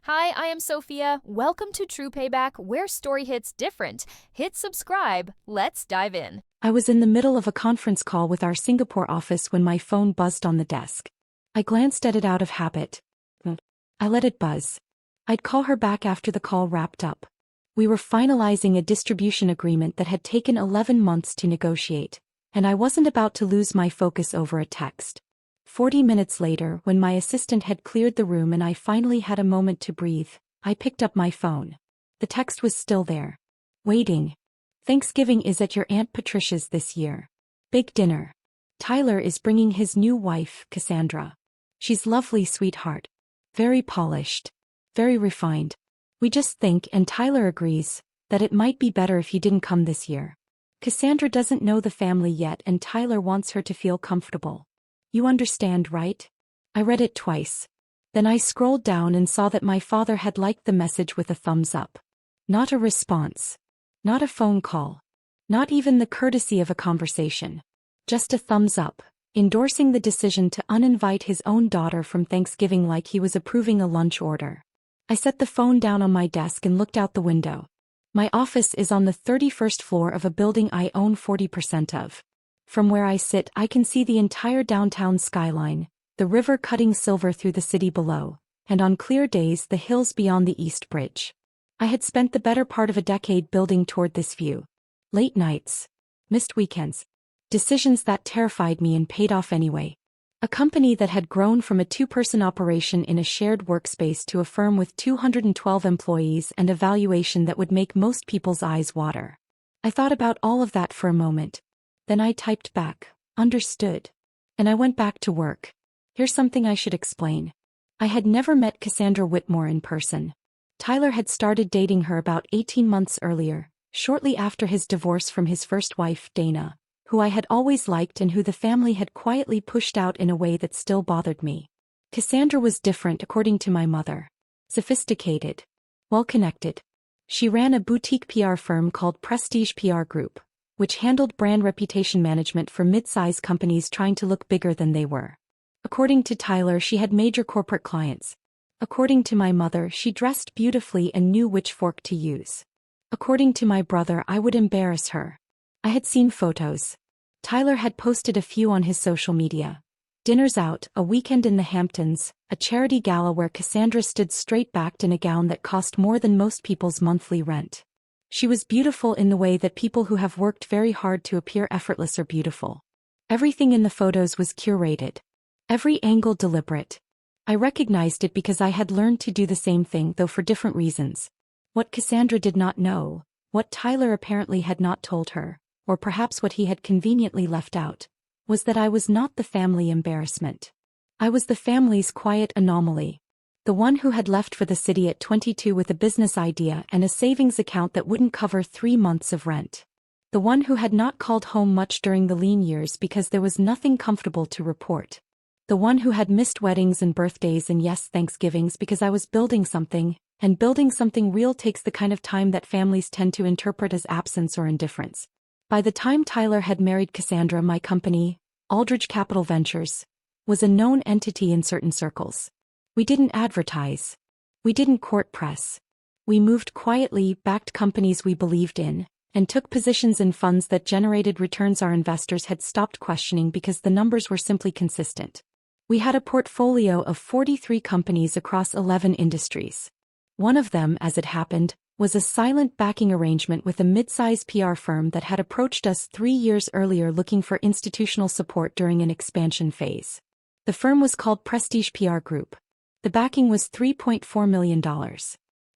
Hi, I am Sophia. Welcome to True Payback, where story hits different. Hit subscribe. Let's dive in. I was in the middle of a conference call with our Singapore office when my phone buzzed on the desk. I glanced at it out of habit. I let it buzz. I'd call her back after the call wrapped up. We were finalizing a distribution agreement that had taken 11 months to negotiate, and I wasn't about to lose my focus over a text. 40 minutes later, when my assistant had cleared the room and I finally had a moment to breathe, I picked up my phone. The text was still there. Waiting. Thanksgiving is at your Aunt Patricia's this year. Big dinner. Tyler is bringing his new wife, Cassandra. She's lovely, sweetheart. Very polished. Very refined. We just think, and Tyler agrees, that it might be better if he didn't come this year. Cassandra doesn't know the family yet and Tyler wants her to feel comfortable. You understand, right? I read it twice. Then I scrolled down and saw that my father had liked the message with a thumbs up. Not a response. Not a phone call. Not even the courtesy of a conversation. Just a thumbs up, endorsing the decision to uninvite his own daughter from Thanksgiving like he was approving a lunch order. I set the phone down on my desk and looked out the window. My office is on the 31st floor of a building I own 40% of. From where I sit, I can see the entire downtown skyline, the river cutting silver through the city below, and on clear days the hills beyond the East Bridge. I had spent the better part of a decade building toward this view. Late nights. Missed weekends. Decisions that terrified me and paid off anyway. A company that had grown from a two-person operation in a shared workspace to a firm with 212 employees and a valuation that would make most people's eyes water. I thought about all of that for a moment. Then I typed back, understood. And I went back to work. Here's something I should explain. I had never met Cassandra Whitmore in person. Tyler had started dating her about 18 months earlier, shortly after his divorce from his first wife, Dana, who I had always liked and who the family had quietly pushed out in a way that still bothered me. Cassandra was different according to my mother. Sophisticated. Well-connected. She ran a boutique PR firm called Prestige PR Group, which handled brand reputation management for mid-size companies trying to look bigger than they were. According to Tyler, she had major corporate clients. According to my mother, she dressed beautifully and knew which fork to use. According to my brother, I would embarrass her. I had seen photos. Tyler had posted a few on his social media. Dinners out, a weekend in the Hamptons, a charity gala where Cassandra stood straight-backed in a gown that cost more than most people's monthly rent. She was beautiful in the way that people who have worked very hard to appear effortless are beautiful. Everything in the photos was curated. Every angle deliberate. I recognized it because I had learned to do the same thing, though for different reasons. What Cassandra did not know, what Tyler apparently had not told her, or perhaps what he had conveniently left out, was that I was not the family embarrassment. I was the family's quiet anomaly. The one who had left for the city at 22 with a business idea and a savings account that wouldn't cover 3 months of rent. The one who had not called home much during the lean years because there was nothing comfortable to report. The one who had missed weddings and birthdays and yes, Thanksgivings because I was building something, and building something real takes the kind of time that families tend to interpret as absence or indifference. By the time Tyler had married Cassandra, my company, Aldridge Capital Ventures, was a known entity in certain circles. We didn't advertise. We didn't court press. We moved quietly, backed companies we believed in, and took positions in funds that generated returns our investors had stopped questioning because the numbers were simply consistent. We had a portfolio of 43 companies across 11 industries. One of them, as it happened, was a silent backing arrangement with a mid-size PR firm that had approached us 3 years earlier looking for institutional support during an expansion phase. The firm was called Prestige PR Group. The backing was $3.4 million.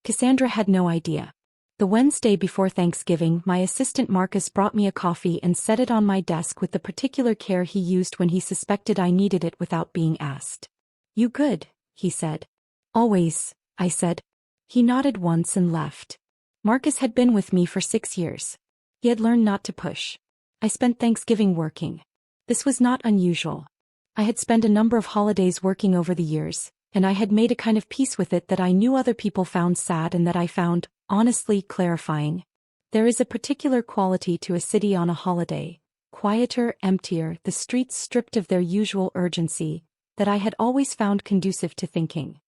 Cassandra had no idea. The Wednesday before Thanksgiving, my assistant Marcus brought me a coffee and set it on my desk with the particular care he used when he suspected I needed it without being asked. "You good?" he said. "Always," I said. He nodded once and left. Marcus had been with me for 6 years. He had learned not to push. I spent Thanksgiving working. This was not unusual. I had spent a number of holidays working over the years, and I had made a kind of peace with it that I knew other people found sad and that I found, honestly, clarifying. There is a particular quality to a city on a holiday, quieter, emptier, the streets stripped of their usual urgency, that I had always found conducive to thinking.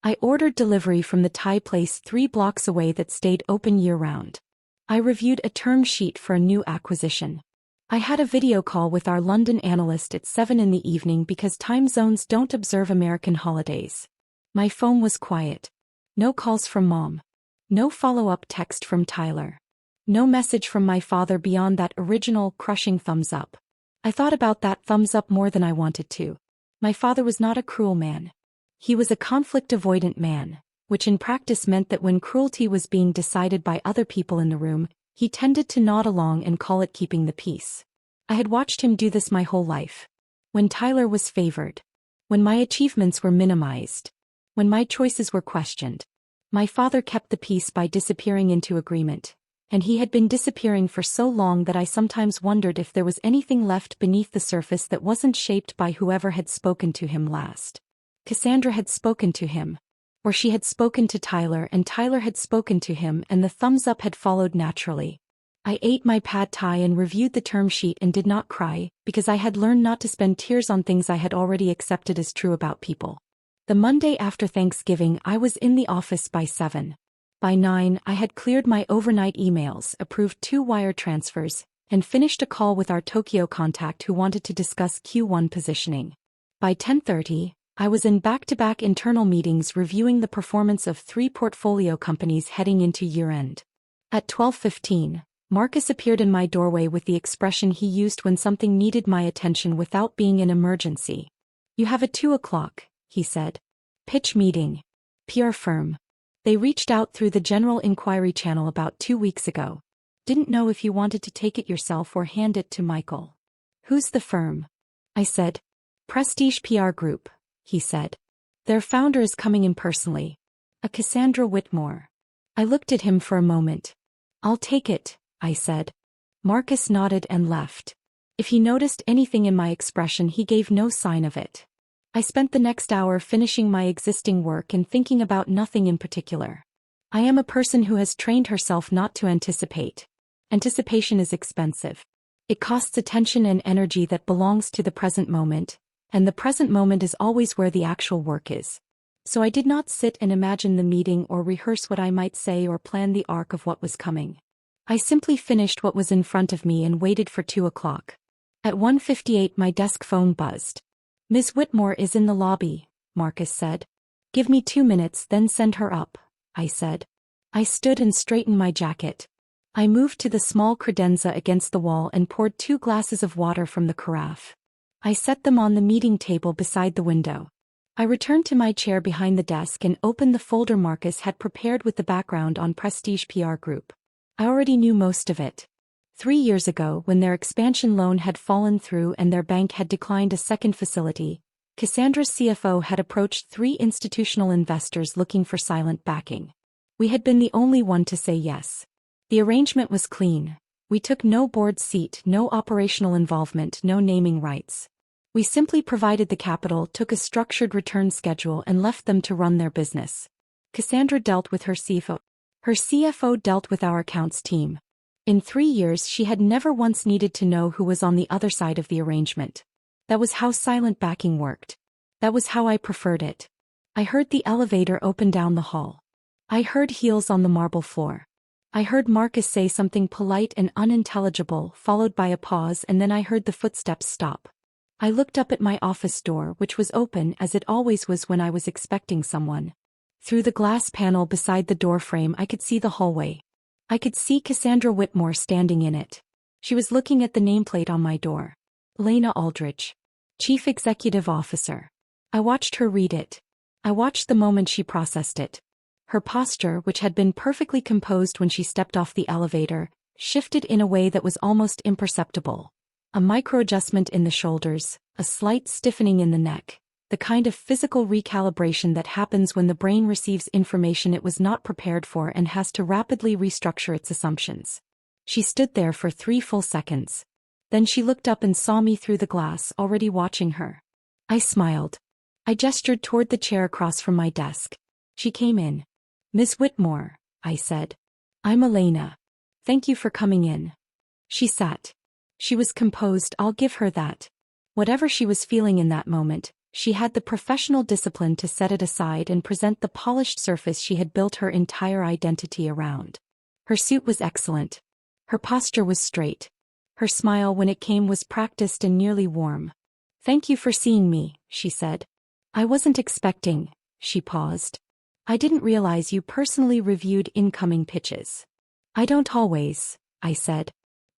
I ordered delivery from the Thai place 3 blocks away that stayed open year-round. I reviewed a term sheet for a new acquisition. I had a video call with our London analyst at 7 in the evening because time zones don't observe American holidays. My phone was quiet. No calls from Mom. No follow-up text from Tyler. No message from my father beyond that original, crushing thumbs up. I thought about that thumbs up more than I wanted to. My father was not a cruel man. He was a conflict-avoidant man, which in practice meant that when cruelty was being decided by other people in the room, he tended to nod along and call it keeping the peace. I had watched him do this my whole life. When Tyler was favored. When my achievements were minimized. When my choices were questioned. My father kept the peace by disappearing into agreement. And he had been disappearing for so long that I sometimes wondered if there was anything left beneath the surface that wasn't shaped by whoever had spoken to him last. Cassandra had spoken to him. Or she had spoken to Tyler and Tyler had spoken to him and the thumbs up had followed naturally. I ate my pad thai and reviewed the term sheet and did not cry, because I had learned not to spend tears on things I had already accepted as true about people. The Monday after Thanksgiving I was in the office by 7. By 9 I had cleared my overnight emails, approved 2 wire transfers, and finished a call with our Tokyo contact who wanted to discuss Q1 positioning. By 10:30, I was in back-to-back internal meetings reviewing the performance of 3 portfolio companies heading into year-end. At 12:15, Marcus appeared in my doorway with the expression he used when something needed my attention without being an emergency. "You have a 2 o'clock, he said. "Pitch meeting. PR firm. They reached out through the general inquiry channel about 2 weeks ago. Didn't know if you wanted to take it yourself or hand it to Michael." "Who's the firm?" I said. "Prestige PR Group," he said. "Their founder is coming in personally. A Cassandra Whitmore." I looked at him for a moment. "I'll take it," I said. Marcus nodded and left. If he noticed anything in my expression, he gave no sign of it. I spent the next hour finishing my existing work and thinking about nothing in particular. I am a person who has trained herself not to anticipate. Anticipation is expensive. It costs attention and energy that belongs to the present moment, and the present moment is always where the actual work is. So I did not sit and imagine the meeting or rehearse what I might say or plan the arc of what was coming. I simply finished what was in front of me and waited for 2 o'clock. At 1:58 my desk phone buzzed. "Ms. Whitmore is in the lobby," Marcus said. "Give me 2 minutes, then send her up," I said. I stood and straightened my jacket. I moved to the small credenza against the wall and poured 2 glasses of water from the carafe. I set them on the meeting table beside the window. I returned to my chair behind the desk and opened the folder Marcus had prepared with the background on Prestige PR Group. I already knew most of it. 3 years ago, when their expansion loan had fallen through and their bank had declined a second facility, Cassandra's CFO had approached 3 institutional investors looking for silent backing. We had been the only one to say yes. The arrangement was clean. We took no board seat, no operational involvement, no naming rights. We simply provided the capital, took a structured return schedule and left them to run their business. Cassandra dealt with her CFO. Her CFO dealt with our accounts team. In 3 years she had never once needed to know who was on the other side of the arrangement. That was how silent backing worked. That was how I preferred it. I heard the elevator open down the hall. I heard heels on the marble floor. I heard Marcus say something polite and unintelligible, followed by a pause, and then I heard the footsteps stop. I looked up at my office door, which was open as it always was when I was expecting someone. Through the glass panel beside the door frame I could see the hallway. I could see Cassandra Whitmore standing in it. She was looking at the nameplate on my door. Lena Aldridge. Chief Executive Officer. I watched her read it. I watched the moment she processed it. Her posture, which had been perfectly composed when she stepped off the elevator, shifted in a way that was almost imperceptible. A micro-adjustment in the shoulders, a slight stiffening in the neck, the kind of physical recalibration that happens when the brain receives information it was not prepared for and has to rapidly restructure its assumptions. She stood there for 3 full seconds. Then she looked up and saw me through the glass, already watching her. I smiled. I gestured toward the chair across from my desk. She came in. "Miss Whitmore," I said. "I'm Elena. Thank you for coming in." She sat. She was composed, I'll give her that. Whatever she was feeling in that moment, She had the professional discipline to set it aside and present the polished surface she had built her entire identity around. Her suit was excellent. Her posture was straight. Her smile when it came was practiced and nearly warm. "Thank you for seeing me," she said. "I wasn't expecting," she paused. "I didn't realize you personally reviewed incoming pitches." "I don't always," I said.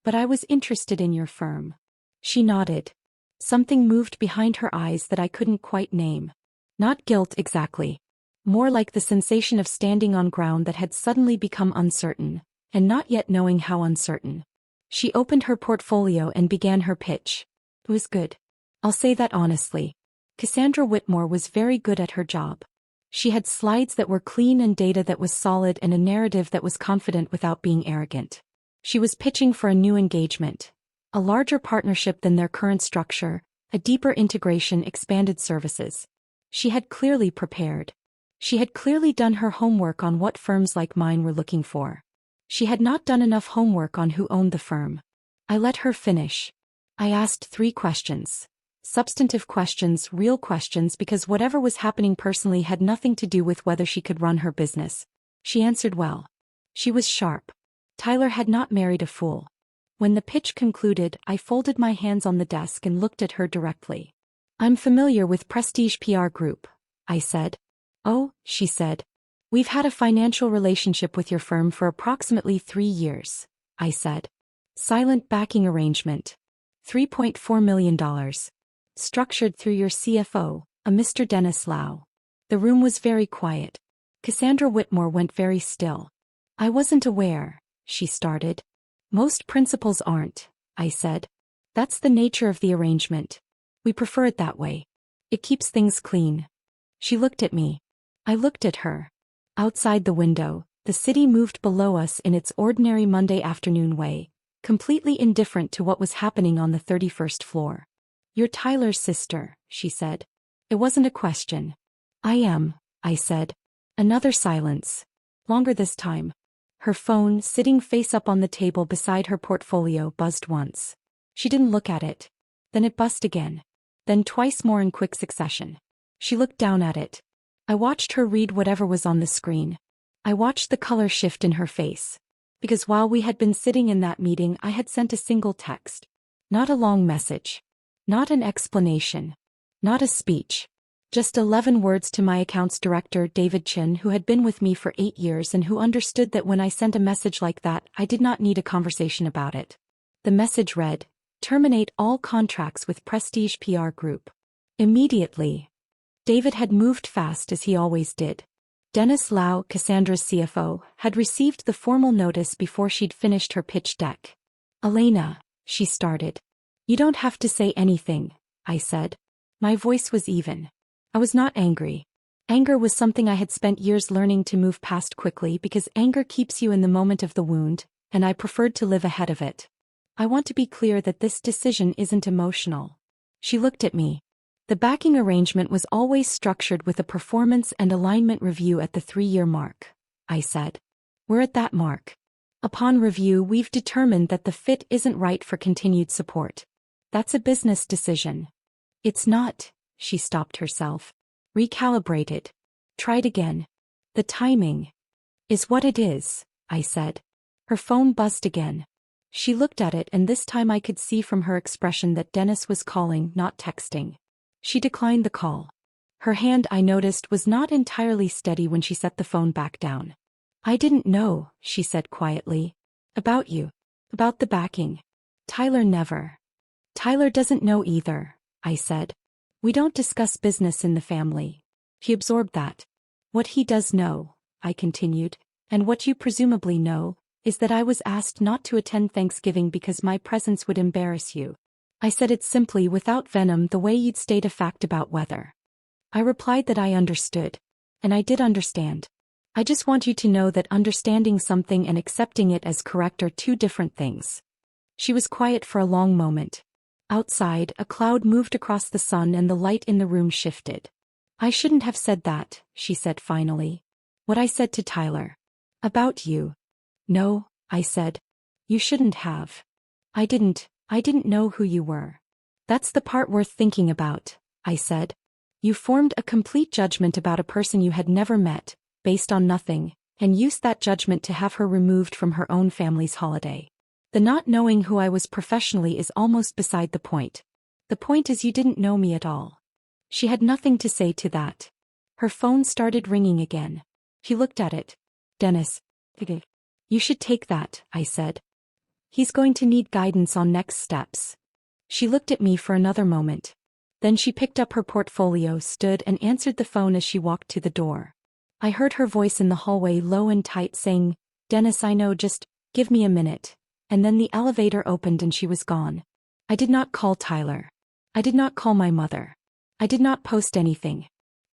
"But I was interested in your firm." She nodded. Something moved behind her eyes that I couldn't quite name. Not guilt exactly. More like the sensation of standing on ground that had suddenly become uncertain, and not yet knowing how uncertain. She opened her portfolio and began her pitch. It was good. I'll say that honestly. Cassandra Whitmore was very good at her job. She had slides that were clean and data that was solid and a narrative that was confident without being arrogant. She was pitching for a new engagement. A larger partnership than their current structure, a deeper integration, expanded services. She had clearly prepared. She had clearly done her homework on what firms like mine were looking for. She had not done enough homework on who owned the firm. I let her finish. I asked 3 questions. Substantive questions, real questions, because whatever was happening personally had nothing to do with whether she could run her business. She answered well. She was sharp. Tyler had not married a fool. When the pitch concluded, I folded my hands on the desk and looked at her directly. "I'm familiar with Prestige PR Group," I said. "Oh," she said. "We've had a financial relationship with your firm for approximately 3 years," I said. "Silent backing arrangement. $3.4 million. Structured through your CFO, a Mr. Dennis Lau." The room was very quiet. Cassandra Whitmore went very still. "I wasn't aware," she started. "Most principals aren't," I said. "That's the nature of the arrangement. We prefer it that way. It keeps things clean." She looked at me. I looked at her. Outside the window, the city moved below us in its ordinary Monday afternoon way, completely indifferent to what was happening on the 31st floor. "You're Tyler's sister," she said. It wasn't a question. "I am," I said. Another silence. Longer this time. Her phone, sitting face up on the table beside her portfolio, buzzed once. She didn't look at it. Then it buzzed again. Then twice more in quick succession. She looked down at it. I watched her read whatever was on the screen. I watched the color shift in her face. Because while we had been sitting in that meeting, I had sent a single text. Not a long message. Not an explanation. Not a speech. Just 11 words to my accounts director, David Chin, who had been with me for 8 years and who understood that when I sent a message like that, I did not need a conversation about it. The message read, "Terminate all contracts with Prestige PR Group." Immediately. David had moved fast as he always did. Dennis Lau, Cassandra's CFO, had received the formal notice before she'd finished her pitch deck. "Elena," she started. "You don't have to say anything," I said. My voice was even. I was not angry. Anger was something I had spent years learning to move past quickly because anger keeps you in the moment of the wound, and I preferred to live ahead of it. "I want to be clear that this decision isn't emotional." She looked at me. "The backing arrangement was always structured with a performance and alignment review at the 3-year mark," I said. "We're at that mark. Upon review, we've determined that the fit isn't right for continued support. That's a business decision." "It's not," she stopped herself. "Recalibrated. Tried again. The timing is what it is," I said. Her phone buzzed again. She looked at it, and this time I could see from her expression that Dennis was calling, not texting. She declined the call. Her hand, I noticed, was not entirely steady when she set the phone back down. "I didn't know," she said quietly. "About you. About the backing. Tyler never." "Tyler doesn't know either," I said. "We don't discuss business in the family." He absorbed that. "What he does know," I continued, "and what you presumably know, is that I was asked not to attend Thanksgiving because my presence would embarrass you." I said it simply, without venom, the way you'd state a fact about weather. I replied that I understood. And I did understand. I just want you to know that understanding something and accepting it as correct are 2 different things. She was quiet for a long moment. Outside, a cloud moved across the sun and the light in the room shifted. "I shouldn't have said that," she said finally. "What I said to Tyler. About you." "No," I said. "You shouldn't have." I didn't know who you were." "That's the part worth thinking about," I said. You formed a complete judgment about a person you had never met, based on nothing, and used that judgment to have her removed from her own family's holiday. The not knowing who I was professionally is almost beside the point. The point is you didn't know me at all. She had nothing to say to that. Her phone started ringing again. She looked at it. Dennis. You should take that, I said. He's going to need guidance on next steps. She looked at me for another moment. Then she picked up her portfolio, stood and answered the phone as she walked to the door. I heard her voice in the hallway, low and tight, saying, Dennis, I know, just give me a minute. And then the elevator opened and she was gone. I did not call Tyler. I did not call my mother. I did not post anything.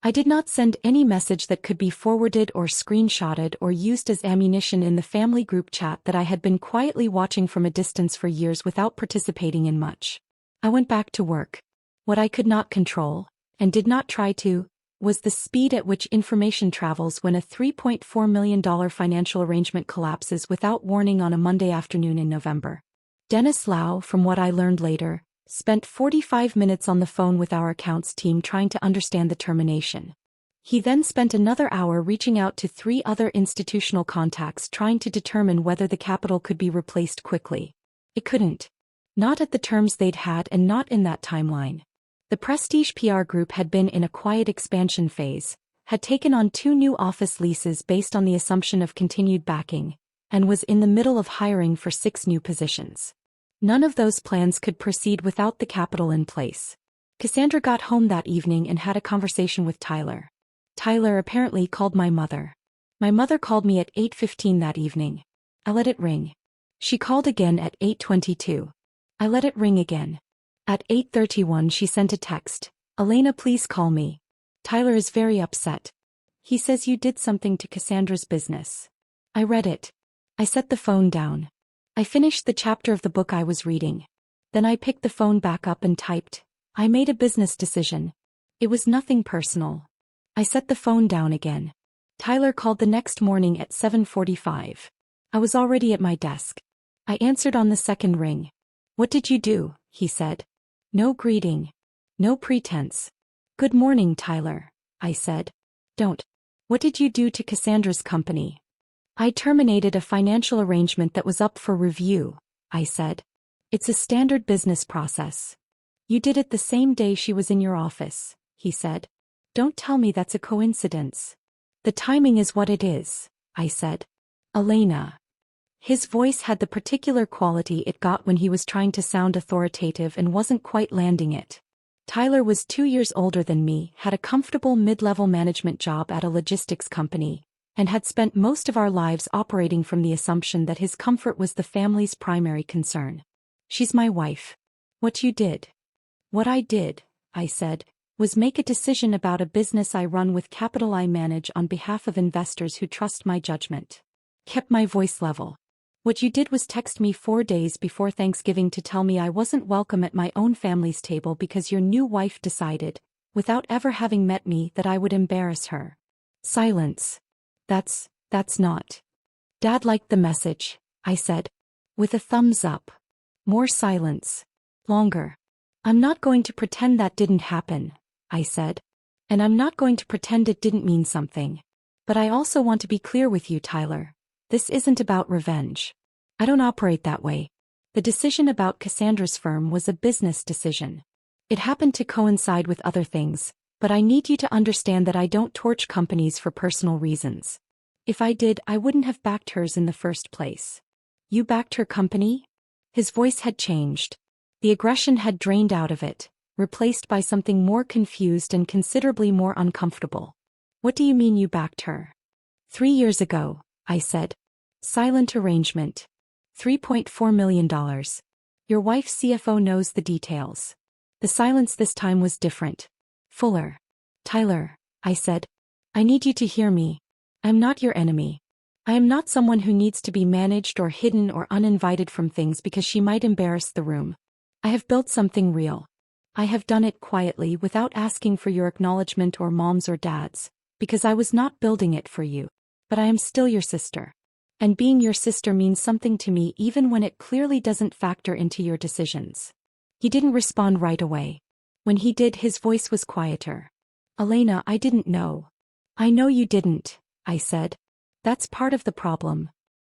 I did not send any message that could be forwarded or screenshotted or used as ammunition in the family group chat that I had been quietly watching from a distance for years without participating in much. I went back to work. What I could not control, and did not try to, was the speed at which information travels when a $3.4 million financial arrangement collapses without warning on a Monday afternoon in November. Dennis Lau, from what I learned later, spent 45 minutes on the phone with our accounts team trying to understand the termination. He then spent another hour reaching out to 3 other institutional contacts trying to determine whether the capital could be replaced quickly. It couldn't. Not at the terms they'd had and not in that timeline. The Prestige PR Group had been in a quiet expansion phase, had taken on 2 new office leases based on the assumption of continued backing, and was in the middle of hiring for 6 new positions. None of those plans could proceed without the capital in place. Cassandra got home that evening and had a conversation with Tyler. Tyler apparently called my mother. My mother called me at 8:15 that evening. I let it ring. She called again at 8:22. I let it ring again. At 8:31 she sent a text. Elena, please call me. Tyler is very upset. He says you did something to Cassandra's business. I read it. I set the phone down. I finished the chapter of the book I was reading. Then I picked the phone back up and typed. I made a business decision. It was nothing personal. I set the phone down again. Tyler called the next morning at 7:45. I was already at my desk. I answered on the second ring. What did you do? He said. No greeting. No pretense. Good morning, Tyler, I said. Don't. What did you do to Cassandra's company? I terminated a financial arrangement that was up for review, I said. It's a standard business process. You did it the same day she was in your office, he said. Don't tell me that's a coincidence. The timing is what it is, I said. Elena. His voice had the particular quality it got when he was trying to sound authoritative and wasn't quite landing it. Tyler was 2 years older than me, had a comfortable mid-level management job at a logistics company, and had spent most of our lives operating from the assumption that his comfort was the family's primary concern. She's my wife. What you did. What I did, I said, was make a decision about a business I run with capital I manage on behalf of investors who trust my judgment. Kept my voice level. What you did was text me 4 days before Thanksgiving to tell me I wasn't welcome at my own family's table because your new wife decided, without ever having met me, that I would embarrass her. Silence. That's not. Dad liked the message, I said. With a thumbs up. More silence. Longer. I'm not going to pretend that didn't happen, I said. And I'm not going to pretend it didn't mean something. But I also want to be clear with you, Tyler. This isn't about revenge. I don't operate that way. The decision about Cassandra's firm was a business decision. It happened to coincide with other things, but I need you to understand that I don't torch companies for personal reasons. If I did, I wouldn't have backed hers in the first place. You backed her company? His voice had changed. The aggression had drained out of it, replaced by something more confused and considerably more uncomfortable. What do you mean you backed her? 3 years ago, I said. Silent arrangement. $3.4 million. Your wife's CFO knows the details. The silence this time was different. Fuller. Tyler, I said. I need you to hear me. I'm not your enemy. I am not someone who needs to be managed or hidden or uninvited from things because she might embarrass the room. I have built something real. I have done it quietly without asking for your acknowledgement or mom's or dad's, because I was not building it for you. But I am still your sister. And being your sister means something to me even when it clearly doesn't factor into your decisions. He didn't respond right away. When he did, his voice was quieter. Elena, I didn't know. I know you didn't, I said. That's part of the problem.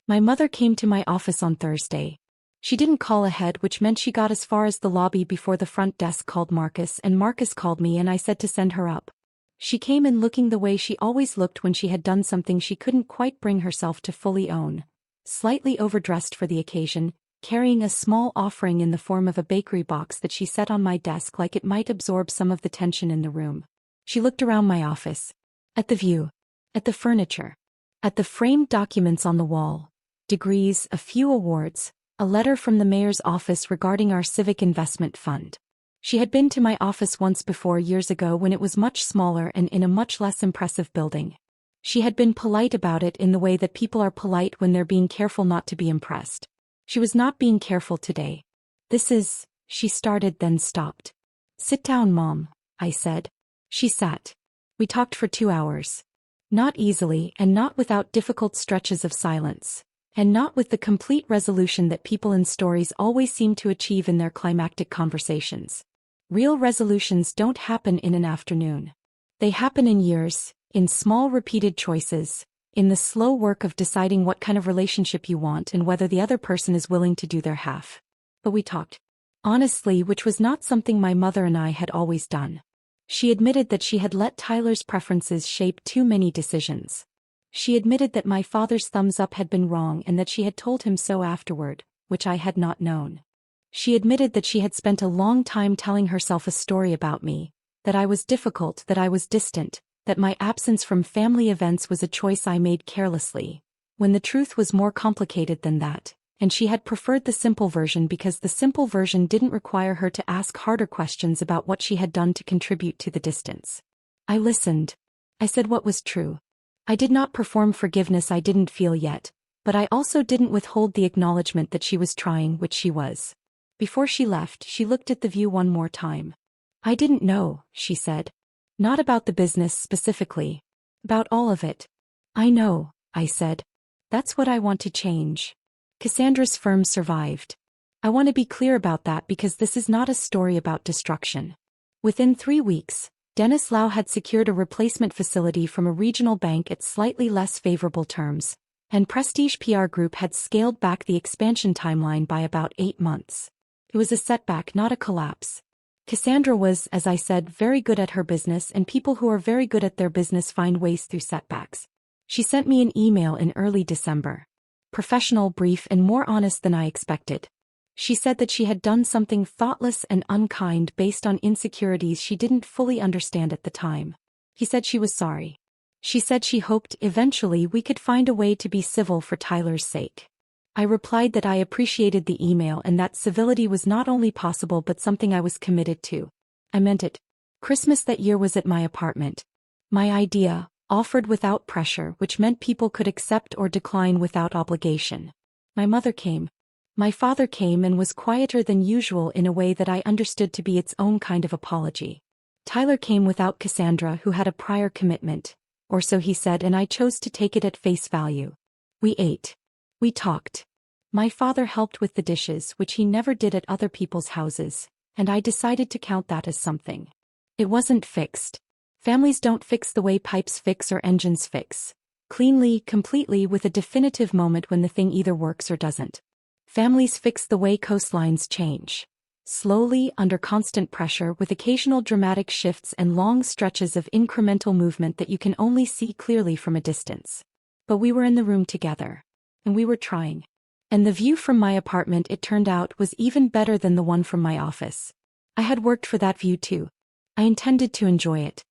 My mother came to my office on Thursday. She didn't call ahead, which meant she got as far as the lobby before the front desk called Marcus, and Marcus called me and I said to send her up. She came in looking the way she always looked when she had done something she couldn't quite bring herself to fully own. Slightly overdressed for the occasion, carrying a small offering in the form of a bakery box that she set on my desk like it might absorb some of the tension in the room. She looked around my office. At the view. At the furniture. At the framed documents on the wall. Degrees, a few awards. A letter from the mayor's office regarding our civic investment fund. She had been to my office once before years ago when it was much smaller and in a much less impressive building. She had been polite about it in the way that people are polite when they're being careful not to be impressed. She was not being careful today. She started then stopped. Sit down, Mom, I said. She sat. We talked for 2 hours. Not easily and not without difficult stretches of silence. And not with the complete resolution that people in stories always seem to achieve in their climactic conversations. Real resolutions don't happen in an afternoon. They happen in years, in small repeated choices, in the slow work of deciding what kind of relationship you want and whether the other person is willing to do their half. But we talked. Honestly, which was not something my mother and I had always done. She admitted that she had let Tyler's preferences shape too many decisions. She admitted that my father's thumbs up had been wrong and that she had told him so afterward, which I had not known. She admitted that she had spent a long time telling herself a story about me, that I was difficult, that I was distant, that my absence from family events was a choice I made carelessly, when the truth was more complicated than that, and she had preferred the simple version because the simple version didn't require her to ask harder questions about what she had done to contribute to the distance. I listened. I said what was true. I did not perform forgiveness I didn't feel yet, but I also didn't withhold the acknowledgement that she was trying, which she was. Before she left, she looked at the view one more time. I didn't know, she said. Not about the business specifically. About all of it. I know, I said. That's what I want to change. Cassandra's firm survived. I want to be clear about that because this is not a story about destruction. Within 3 weeks, Dennis Lau had secured a replacement facility from a regional bank at slightly less favorable terms, and Prestige PR Group had scaled back the expansion timeline by about 8 months. It was a setback, not a collapse. Cassandra was, as I said, very good at her business, and people who are very good at their business find ways through setbacks. She sent me an email in early December. Professional, brief, and more honest than I expected. She said that she had done something thoughtless and unkind based on insecurities she didn't fully understand at the time. He said she was sorry. She said she hoped eventually we could find a way to be civil for Tyler's sake. I replied that I appreciated the email and that civility was not only possible but something I was committed to. I meant it. Christmas that year was at my apartment. My idea, offered without pressure, which meant people could accept or decline without obligation. My mother came. My father came and was quieter than usual in a way that I understood to be its own kind of apology. Tyler came without Cassandra, who had a prior commitment, or so he said, and I chose to take it at face value. We ate. We talked. My father helped with the dishes, which he never did at other people's houses, and I decided to count that as something. It wasn't fixed. Families don't fix the way pipes fix or engines fix. Cleanly, completely, with a definitive moment when the thing either works or doesn't. Families fix the way coastlines change. Slowly, under constant pressure, with occasional dramatic shifts and long stretches of incremental movement that you can only see clearly from a distance. But we were in the room together. And we were trying. And the view from my apartment, it turned out, was even better than the one from my office. I had worked for that view too. I intended to enjoy it.